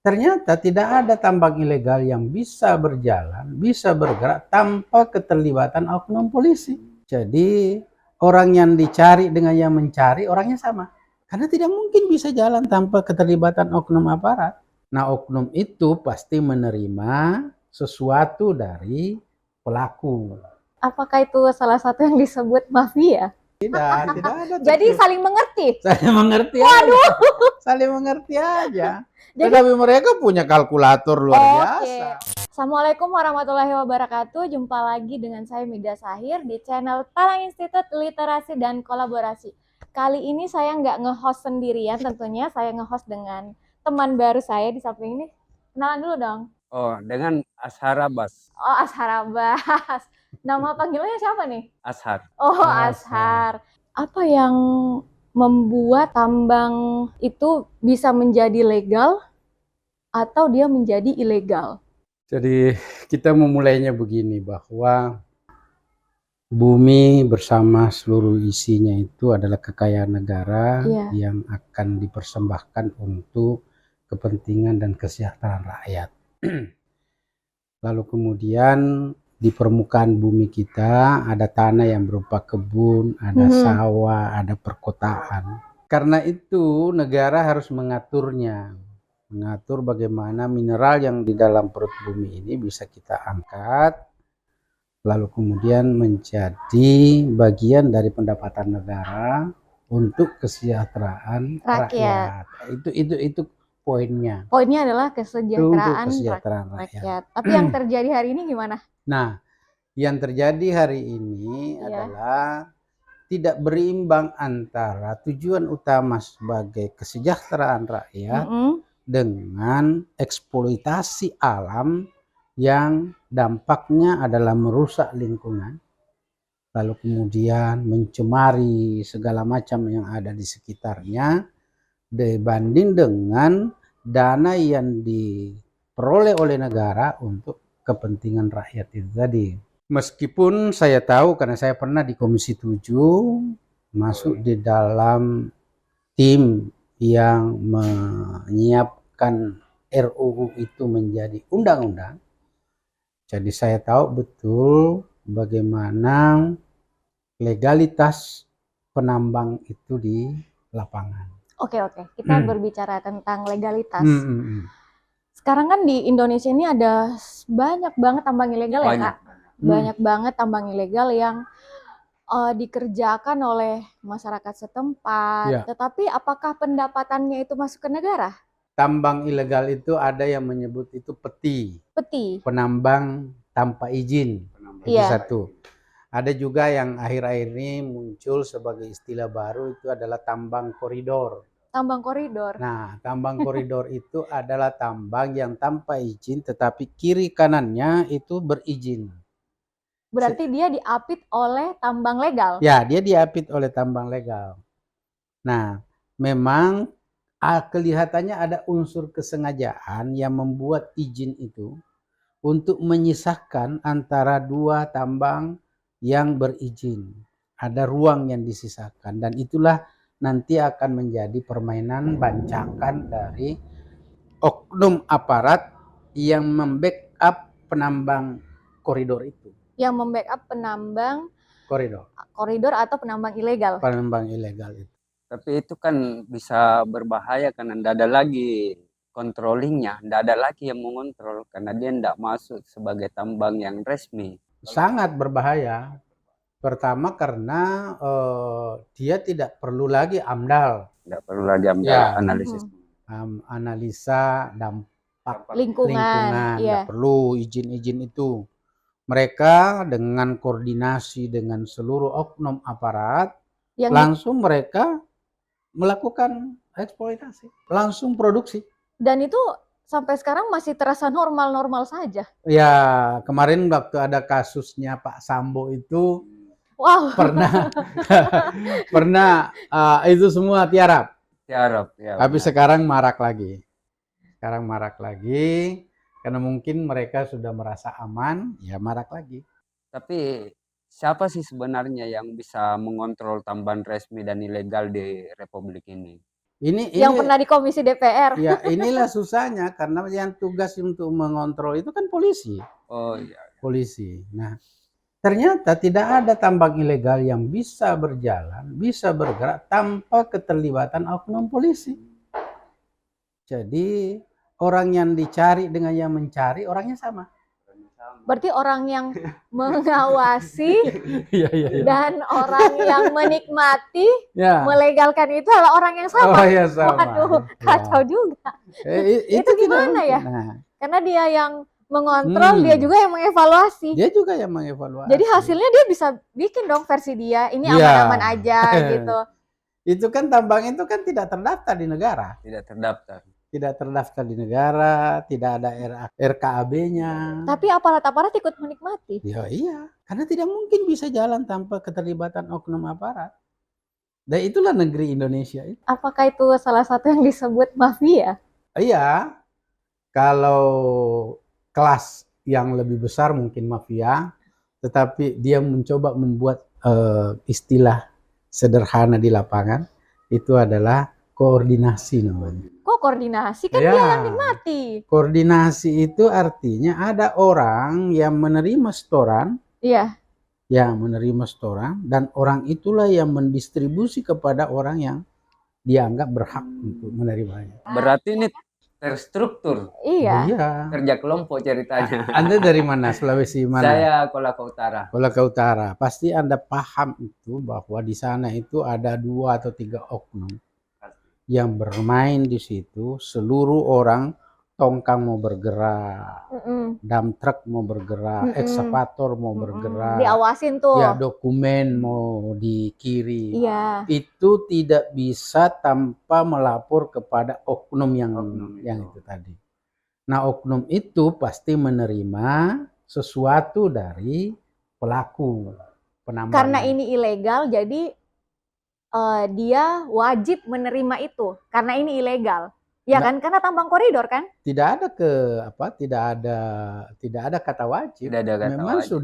Ternyata tidak ada tambang ilegal yang bisa berjalan, bisa bergerak tanpa keterlibatan oknum polisi. Jadi orang yang dicari dengan yang mencari orangnya sama. Karena tidak mungkin bisa jalan tanpa keterlibatan oknum aparat. Nah, oknum itu pasti menerima sesuatu dari pelaku. Apakah itu salah satu yang disebut mafia? Tidak ada. Jadi saling mengerti. Saling mengerti Waduh. aja. Saling mengerti aja. Jadi, tetapi mereka punya kalkulator luar biasa. Assalamualaikum warahmatullahi wabarakatuh. Jumpa lagi dengan saya Mida Sahir di channel Talang Institut Literasi dan Kolaborasi. Kali ini saya nggak nge-host sendirian, tentunya saya nge-host dengan teman baru saya di samping ini. Kenalan dulu dong. Oh, dengan Ashar Abbas. Oh, Ashar Abbas. Nama panggilannya siapa nih? Ashar. Oh, Ashar. Apa yang membuat tambang itu bisa menjadi legal atau dia menjadi ilegal? Jadi kita memulainya begini, bahwa bumi bersama seluruh isinya itu adalah kekayaan negara yang akan dipersembahkan untuk kepentingan dan kesejahteraan rakyat. Lalu kemudian di permukaan bumi kita ada tanah yang berupa kebun, ada sawah, ada perkotaan. Karena itu negara harus mengaturnya. Mengatur bagaimana mineral yang di dalam perut bumi ini bisa kita angkat, lalu kemudian menjadi bagian dari pendapatan negara untuk kesejahteraan rakyat. Itu poinnya. Poinnya adalah kesejahteraan rakyat. Tapi yang terjadi hari ini gimana? Nah, yang terjadi hari ini adalah tidak berimbang antara tujuan utama sebagai kesejahteraan rakyat dengan eksploitasi alam yang dampaknya adalah merusak lingkungan, lalu kemudian mencemari segala macam yang ada di sekitarnya, dibanding dengan dana yang diperoleh oleh negara untuk kepentingan rakyat itu tadi. Meskipun saya tahu, karena saya pernah di Komisi 7 masuk di dalam tim yang menyiapkan RUU itu menjadi undang-undang. Jadi saya tahu betul bagaimana legalitas penambang itu di lapangan. Oke. Kita berbicara tentang legalitas. Sekarang kan di Indonesia ini ada banyak banget tambang ilegal ya, Kak? Banyak banget tambang ilegal yang dikerjakan oleh masyarakat setempat. Tetapi apakah pendapatannya itu masuk ke negara? Tambang ilegal itu ada yang menyebut itu peti. Penambang tanpa izin. Itu satu. Ada juga yang akhir-akhir ini muncul sebagai istilah baru, itu adalah tambang koridor. Tambang koridor. Nah, tambang koridor itu adalah tambang yang tanpa izin tetapi kiri kanannya itu berizin. Berarti dia diapit oleh tambang legal? Ya, dia diapit oleh tambang legal. Nah, memang kelihatannya ada unsur kesengajaan yang membuat izin itu untuk menyisahkan antara dua tambang yang berizin. Ada ruang yang disisakan, dan itulah nanti akan menjadi permainan bancakan dari oknum aparat yang membackup penambang koridor itu. Yang membackup penambang koridor atau penambang ilegal? Penambang ilegal itu. Tapi itu kan bisa berbahaya karena tidak ada lagi controllingnya, tidak ada lagi yang mengontrol karena dia tidak masuk sebagai tambang yang resmi. Sangat berbahaya. Pertama karena dia tidak perlu lagi AMDAL. Tidak perlu lagi AMDAL analisis. Analisa dampak lingkungan. Tidak perlu izin-izin itu. Mereka dengan koordinasi dengan seluruh oknum aparat, langsung mereka melakukan eksploitasi, langsung produksi. Dan itu sampai sekarang masih terasa normal-normal saja. Ya, kemarin waktu ada kasusnya Pak Sambo itu, pernah itu semua tiarap. Tapi sekarang marak lagi. Karena mungkin mereka sudah merasa aman, ya marak lagi. Tapi siapa sih sebenarnya yang bisa mengontrol tambang resmi dan ilegal di Republik ini? yang pernah di komisi DPR. Ya, inilah susahnya karena yang tugas untuk mengontrol itu kan polisi. Oh iya. Polisi. Nah, ternyata tidak ada tambang ilegal yang bisa berjalan, bisa bergerak tanpa keterlibatan oknum polisi. Jadi orang yang dicari dengan yang mencari orangnya sama. Berarti orang yang mengawasi Iya, iya, iya. dan orang yang menikmati Ya. melegalkan itu adalah orang yang sama. Oh ya sama. Waduh, Ya. kacau juga. Itu gimana tidak ya? mungkin. Nah, Karena dia yang mengontrol, dia juga yang mengevaluasi. dia juga yang mengevaluasi. Jadi hasilnya dia bisa bikin dong versi dia. Ini Iya. aman-aman aja gitu. Itu kan tambang itu kan tidak terdaftar di negara. Tidak terdaftar. Tidak terdaftar di negara, tidak ada RKAB-nya. Tapi aparat-aparat ikut menikmati. Ya iya, karena tidak mungkin bisa jalan tanpa keterlibatan oknum aparat. Dan itulah negeri Indonesia itu. Apakah itu salah satu yang disebut mafia? Iya, kalau kelas yang lebih besar mungkin mafia, tetapi dia mencoba membuat istilah sederhana di lapangan, itu adalah koordinasi namanya. Kok koordinasi? Kan Ya. dia yang nikmati. Koordinasi itu artinya ada orang yang menerima setoran, Iya. yang menerima setoran, dan orang itulah yang mendistribusi kepada orang yang dianggap berhak untuk menerimanya. Berarti ini terstruktur. Iya. Iya. Kerja kelompok ceritanya. Anda dari mana? Sulawesi mana? Saya Kolaka Utara. Kolaka Utara. Pasti Anda paham itu bahwa di sana itu ada 2 atau 3 oknum yang bermain di situ. Seluruh orang, tongkang mau bergerak, dump truck mau bergerak, ekskavator mau bergerak, Diawasin tuh. ya dokumen mau dikirim. Iya. Itu tidak bisa tanpa melapor kepada oknum yang itu tadi. Nah, oknum itu pasti menerima sesuatu dari pelaku penambangan. Karena ini ilegal, jadi dia wajib menerima itu. Karena ini ilegal. Ya kan? Karena tambang koridor kan? Tidak ada kata wajib. Tidak ada kata Memang wajib.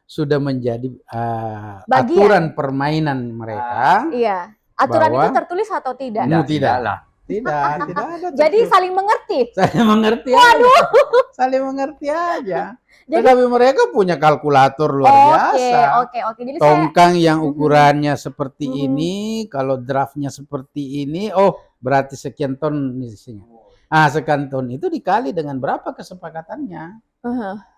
sudah menjadi Bagian. aturan permainan mereka. Iya. Aturan Bahwa- itu tertulis atau tidak? Tidaklah. Tidak ada. Jadi tertulis. saling mengerti. Saling mengerti aja. Saling mengerti aja. Jadi- Tetapi mereka punya kalkulator luar biasa. Oke. Jadi Tongkang yang ukurannya seperti ini, kalau draftnya seperti ini, oh berarti sekian ton isinya. Sekian ton itu dikali dengan berapa kesepakatannya.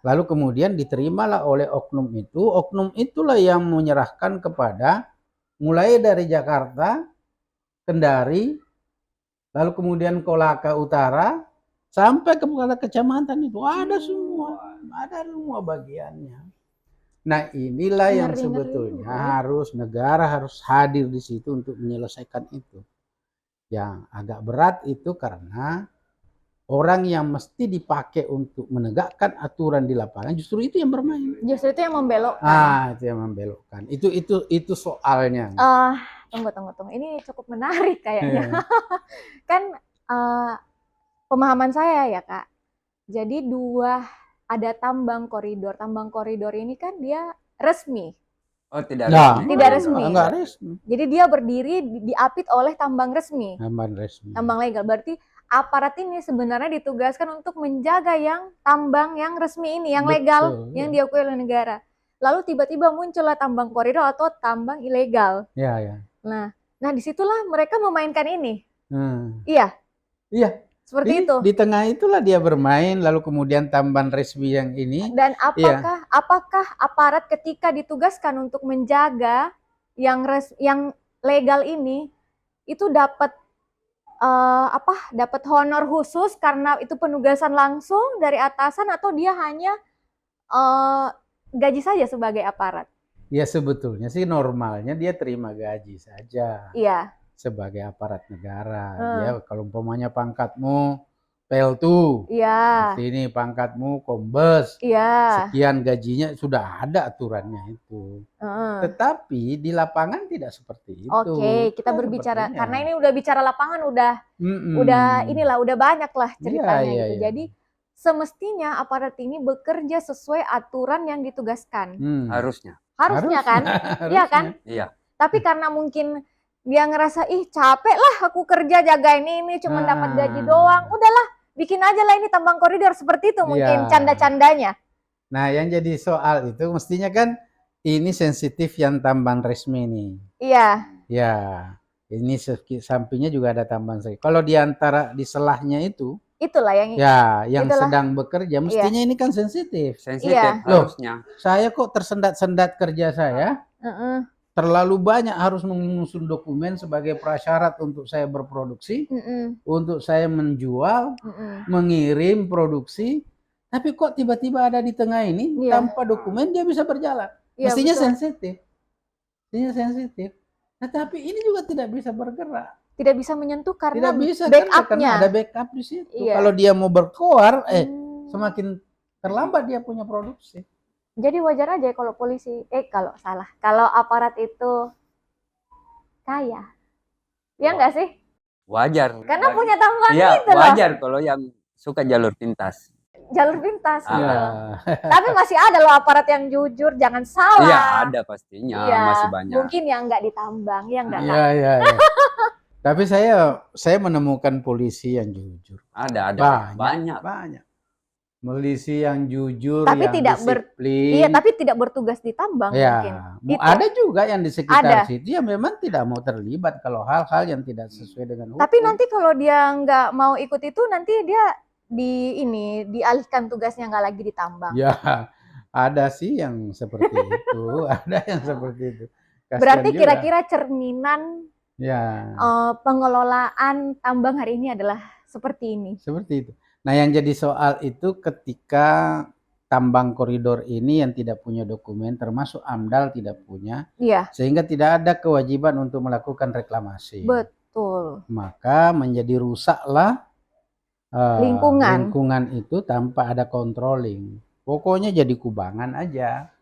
Lalu kemudian diterimalah oleh oknum itu. Oknum itulah yang menyerahkan kepada mulai dari Jakarta, Kendari, lalu kemudian Kolaka Utara, sampai kepada kecamatan itu ada semua bagiannya. Nah, inilah yang Ngeri-ngeri. sebetulnya negara harus hadir di situ untuk menyelesaikan itu. Yang agak berat itu karena orang yang mesti dipakai untuk menegakkan aturan di lapangan justru itu yang bermain. justru itu yang membelokkan. Itu yang membelokkan. Itu soalnya. Tunggu. Ini cukup menarik kayaknya. Kan pemahaman saya ya Kak. Jadi ada tambang koridor. Tambang koridor ini kan dia resmi. Oh, tidak Nah, resmi. Tidak resmi. Enggak resmi. Jadi dia berdiri diapit oleh tambang resmi. Tambang resmi. Tambang legal. Berarti aparat ini sebenarnya ditugaskan untuk menjaga yang tambang yang resmi ini, yang legal, Betul, yang ya. diakui oleh negara. Lalu tiba-tiba muncullah tambang koridor atau tambang ilegal. Ya. Nah disitulah mereka memainkan ini. Iya. Seperti itu. Di tengah itulah dia bermain, lalu kemudian tambang resmi yang ini. Dan apakah aparat ketika ditugaskan untuk menjaga yang legal ini itu dapat dapat honor khusus karena itu penugasan langsung dari atasan, atau dia hanya gaji saja sebagai aparat? Ya sebetulnya sih normalnya dia terima gaji saja Iya. sebagai aparat negara. Dia kalau umpamanya pangkatmu PL2, Iya. seperti ini pangkatmu Kombes, Iya. sekian gajinya, sudah ada aturannya itu. Tetapi di lapangan tidak seperti itu. Oke, kita berbicara karena ini udah bicara lapangan, udah banyak lah ceritanya Iya, gitu. iya. Jadi semestinya aparat ini bekerja sesuai aturan yang ditugaskan. Harusnya. Harusnya kan? Iya kan? Iya. Tapi karena mungkin dia ngerasa ih capek lah aku kerja jagain ini cuma dapat gaji doang, udahlah bikin aja lah ini tambang koridor, seperti itu mungkin canda-candanya. Nah yang jadi soal itu mestinya kan ini sensitif yang tambang resmi nih. Iya. Ya, ini sampingnya juga ada tambang seri. Kalau di antara di selahnya itu, itulah yang itulah, sedang bekerja, mestinya ini kan sensitif. Sensitif harusnya. Saya kok tersendat-sendat kerja saya, terlalu banyak harus mengusung dokumen sebagai prasyarat untuk saya berproduksi, untuk saya menjual, mengirim produksi, tapi kok tiba-tiba ada di tengah ini tanpa dokumen dia bisa berjalan. Mestinya sensitif. Mestinya sensitif. Nah, tapi ini juga tidak bisa bergerak. Tidak bisa menyentuh karena karena ada backup di situ. Kalau dia mau berkoar, semakin terlambat dia punya produksi. Jadi wajar aja kalau polisi, kalau aparat itu kaya. Ya enggak sih? Wajar. Karena punya tambang gitu loh. Wajar kalau yang suka jalur pintas. Jalur pintas gitu. Tapi masih ada loh aparat yang jujur, jangan salah. Iya, ada pastinya, masih banyak. Mungkin yang enggak ditambang, ya enggak? Iya. Tapi saya menemukan polisi yang jujur. Ada banyak. Polisi yang jujur, tapi yang tidak disiplin. Tapi tidak bertugas di tambang mungkin. Ada juga yang di sekitar situ yang memang tidak mau terlibat kalau hal-hal yang tidak sesuai dengan hukum. Tapi nanti kalau dia nggak mau ikut itu, nanti dia dialihkan tugasnya, nggak lagi ditambang. Ya, ada sih yang seperti itu, ada yang seperti itu. Kasian berarti kira-kira cerminan pengelolaan tambang hari ini adalah seperti ini. Seperti itu. Nah, yang jadi soal itu ketika tambang koridor ini yang tidak punya dokumen, termasuk AMDAL tidak punya, sehingga tidak ada kewajiban untuk melakukan reklamasi. Betul. Maka menjadi rusaklah lingkungan itu tanpa ada controlling. Pokoknya jadi kubangan aja.